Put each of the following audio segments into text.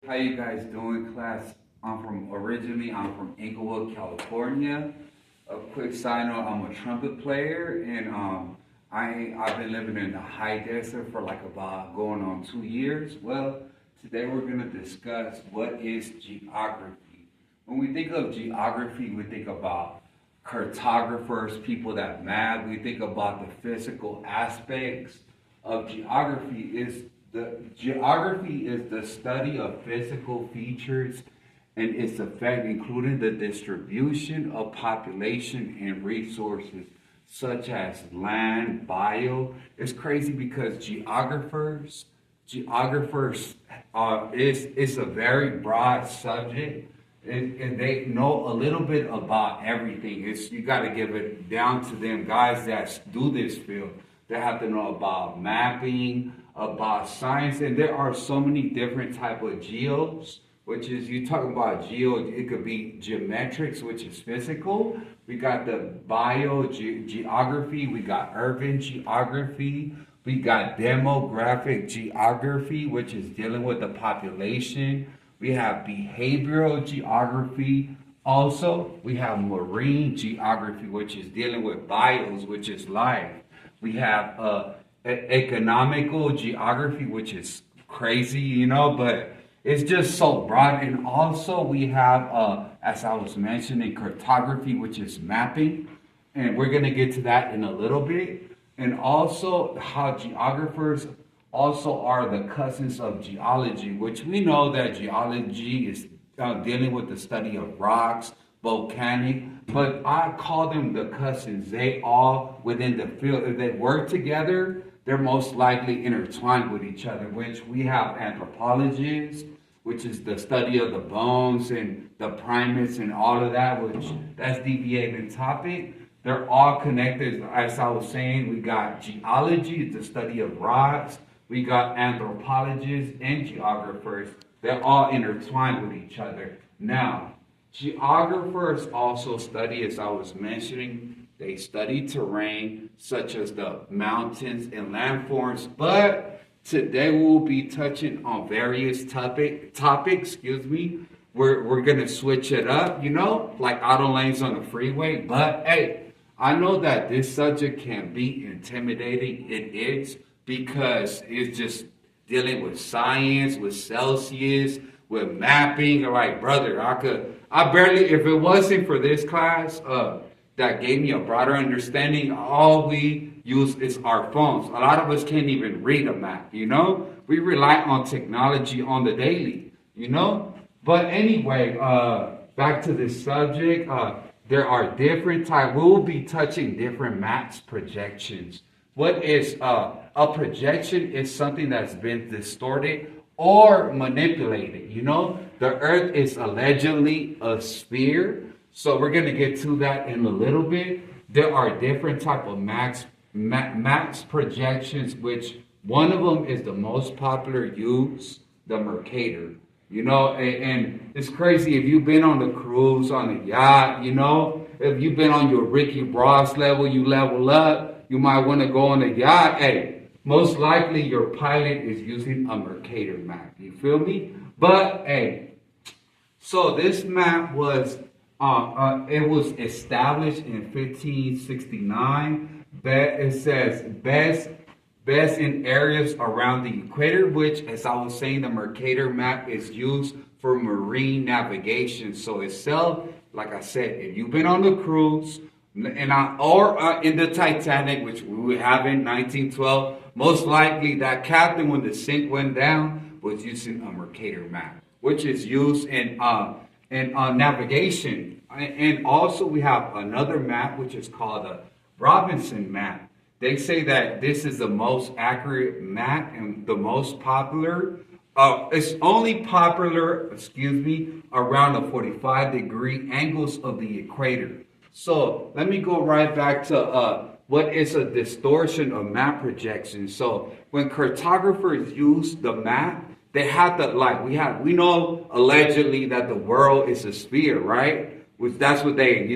How you guys doing, class? I'm from Inglewood, California. A quick side note: I'm a trumpet player, and I've been living in the high desert for like about going on 2 years. Well, today we're gonna discuss what is geography. When we think of geography, we think about cartographers, people that map. We think about the physical aspects of geography. Geography is the study of physical features and its effect, including the distribution of population and resources such as land, bio. It's crazy because geographers is a very broad subject, and they know a little bit about everything. It's you got to give it down to them guys that do this field. They have to know about mapping, about science, and there are so many different type of geos. Which is you talk about geo, it could be geometrics, which is physical. We got the geography. We got urban geography. We got demographic geography, which is dealing with the population. We have behavioral geography. Also, we have marine geography, which is dealing with bios, which is life. We have economical geography, which is crazy, but it's just so broad. And also we have, as I was mentioning, cartography, which is mapping. And we're going to get to that in a little bit. And also how geographers also are the cousins of geology, which we know that geology is dealing with the study of rocks, volcanic, but I call them the cousins. They all within the field, if they work together, they're most likely intertwined with each other, which we have anthropologists, which is the study of the bones and the primates and all of that, which that's deviating topic. They're all connected. As I was saying, we got geology, the study of rocks. We got anthropologists and geographers. They're all intertwined with each other. Now, geographers also study, as I was mentioning, they study terrain such as the mountains and landforms. But today we'll be touching on various topics. We're gonna switch it up, like auto lanes on the freeway. But hey, I know that this subject can be intimidating. It is because it's just dealing with science, with Celsius, with mapping. Like, brother, I barely, if it wasn't for this class, that gave me a broader understanding, all we use is our phones. A lot of us can't even read a map, We rely on technology on the daily, But anyway, back to this subject, there are different types. We will be touching different maps projections. What is a projection is something that's been distorted or manipulated, The earth is allegedly a sphere. So we're going to get to that in a little bit. There are different type of max projections, which one of them is the most popular use, the Mercator. And it's crazy if you've been on the cruise, on the yacht, if you've been on your Ricky Ross level, you level up, you might want to go on the yacht. Hey, most likely your pilot is using a Mercator map. You feel me? But hey, so this map was it was established in 1569. It says best in areas around the equator, which, as I was saying, the Mercator map is used for marine navigation. So itself, like I said, if you've been on the cruise or in the Titanic, which we have in 1912, most likely that captain, when the sink went down, was using a Mercator map, which is used in navigation. And also we have another map, which is called the Robinson map. They say that this is the most accurate map and the most popular. It's only popular, around the 45-degree angles of the equator. So let me go right back to what is a distortion of map projection. So when cartographers use the map, they have to we know allegedly that the world is a sphere, right? Which that's what they,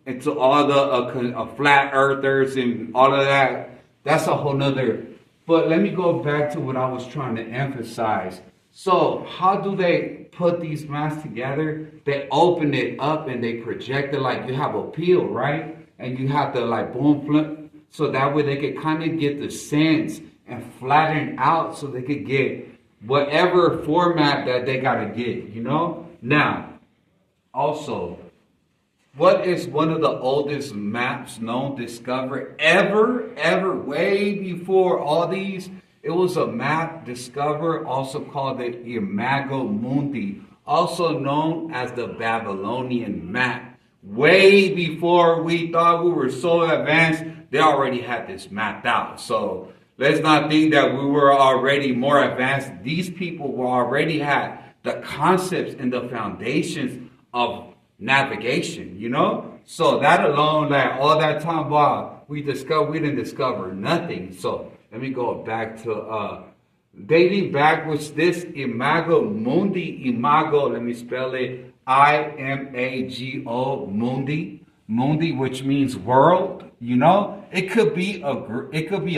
and to all the flat earthers and all of that, that's a whole nother. But let me go back to what I was trying to emphasize. So how do they put these maps together? They open it up and they project it like you have a peel, right? And you have to like boom flip, so that way they could kind of get the sense and flatten out so they could get whatever format that they gotta get, you know? Now, also, what is one of the oldest maps known discovered ever, way before all these? It was a map discovered, also called the Imago Mundi, also known as the Babylonian map. Way before we thought we were so advanced, they already had this mapped out. So let's not think that we were already more advanced. These people were already had the concepts and the foundations of navigation, you know? So that alone, like all that time while we didn't discover nothing. So let me go back to dating back with this Imago Mundi. Imago, let me spell it Imago Mundi. Mundi, which means world, you know? It could be a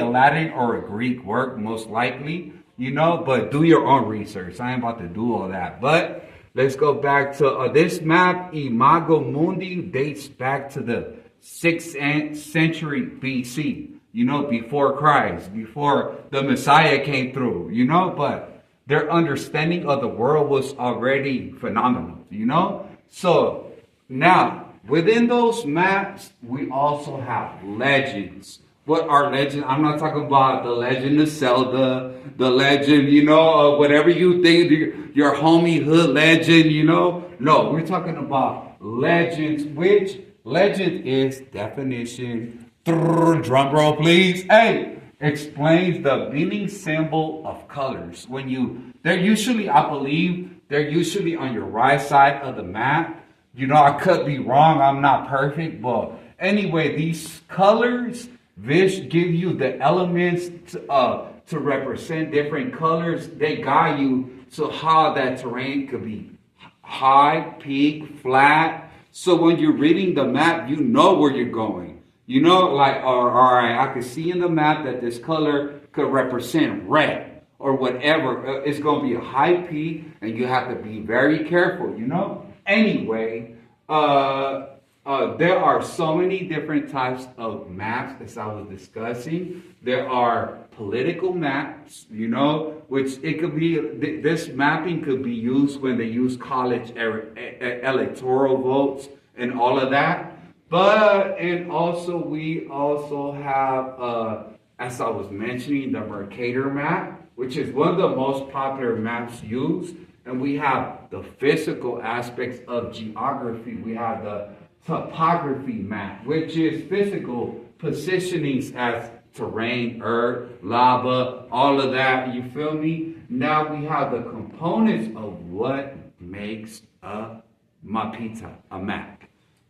Latin or a Greek word, most likely, you know, but do your own research. I ain't about to do all that. But let's go back to this map. Imago Mundi dates back to the 6th century BC, you know, before Christ, before the Messiah came through, you know, but their understanding of the world was already phenomenal, you know? So now, within those maps, we also have legends. What are legends? I'm not talking about the legend of Zelda, the legend, you know, whatever you think, your homie hood legend, you know. No, we're talking about legends, which legend is definition. Drum roll, please. Hey, explains the meaning symbol of colors. They're usually, I believe, they're usually on your right side of the map. You know, I could be wrong. I'm not perfect. But anyway, these colors, give you the elements to represent different colors. They guide you to how that terrain could be high, peak, flat. So when you're reading the map, you know where you're going. You know, like, all right, I can see in the map that this color could represent red or whatever. It's going to be a high peak, and you have to be very careful, you know? Anyway, there are so many different types of maps, as I was discussing. There are political maps, you know, which it could be, this mapping could be used when they use college electoral votes and all of that. And also, we also have, as I was mentioning, the Mercator map, which is one of the most popular maps used. And we have the physical aspects of geography. We have the topography map, which is physical positionings as terrain, earth, lava, all of that. You feel me? Now we have the components of what makes a mapita, a map.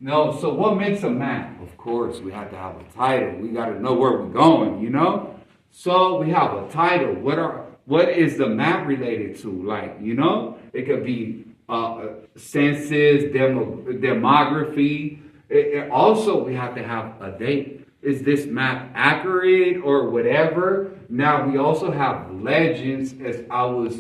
No, so what makes a map? Of course, we have to have a title. We got to know where we're going, you know? So we have a title. What is the map related to? Like, you know, it could be census, demography. Also, we have to have a date. Is this map accurate or whatever? Now, we also have legends, as I was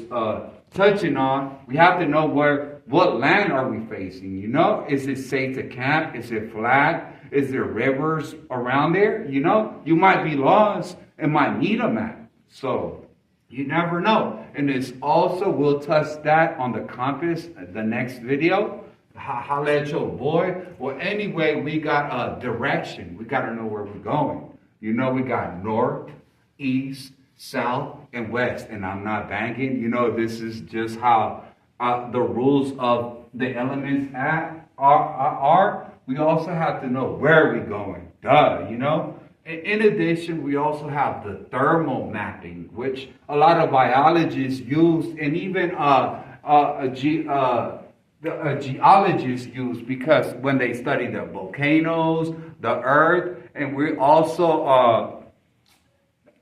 touching on. We have to know what land are we facing, you know? Is it safe to camp? Is it flat? Is there rivers around there? You know, you might be lost and might need a map. So you never know. And it's also, we'll touch that on the compass, the next video. Holla at your boy. Well, anyway, we got a direction. We got to know where we're going. You know, we got north, east, south, and west. And I'm not banking. You know, this is just how the rules of the elements are. We also have to know where we're going. Duh, you know. In addition, we also have the thermal mapping, which a lot of biologists use, and even geologists use, because when they study the volcanoes, the earth, and we also,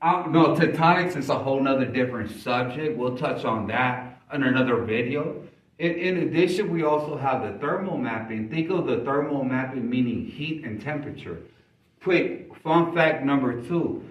no, tectonics is a whole nother different subject. We'll touch on that in another video. In addition, we also have the thermal mapping. Think of the thermal mapping meaning heat and temperature. Quick fun fact number 2.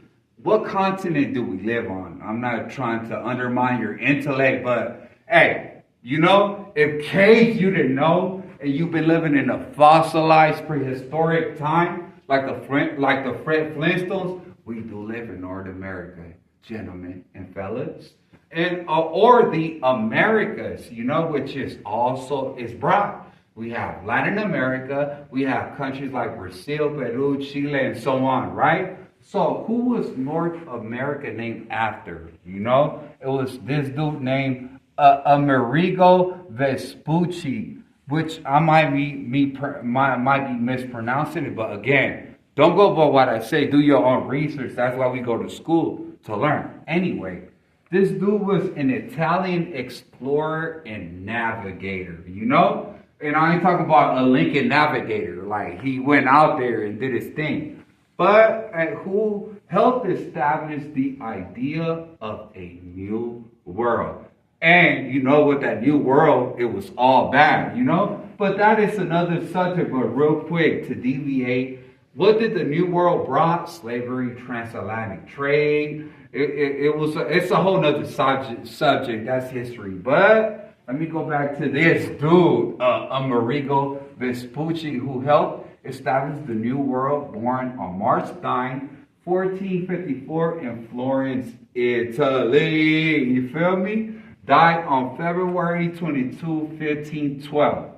What continent do we live on? I'm not trying to undermine your intellect, but Hey, you know, in case you didn't know, and you've been living in a fossilized prehistoric time, like the Fred Flintstones, we do live in North America, gentlemen and fellas, and or the Americas, you know, which is also is broad. We have Latin America, we have countries like Brazil, Peru, Chile, and so on, right? So who was North America named after? You know, it was this dude named Amerigo Vespucci, which I might be mispronouncing it, but again, don't go by what I say. Do your own research. That's why we go to school to learn. Anyway, this dude was an Italian explorer and navigator. You know, and I ain't talking about a Lincoln Navigator. Like he went out there and did his thing, but who helped establish the idea of a new world. And you know, with that new world, it was all bad, you know? But that is another subject. But real quick, to deviate, what did the new world brought? Slavery, transatlantic trade. It's a whole nother subject. That's history. But let me go back to this dude, Amerigo Vespucci, who helped establish the new world, born on March 9, 1454 in Florence, Italy. You feel me? Died on February 22, 1512.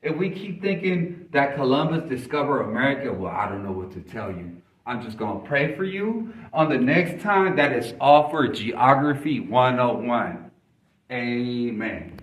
If we keep thinking that Columbus discovered America, well, I don't know what to tell you. I'm just going to pray for you on the next time that is all for Geography 101. Amen.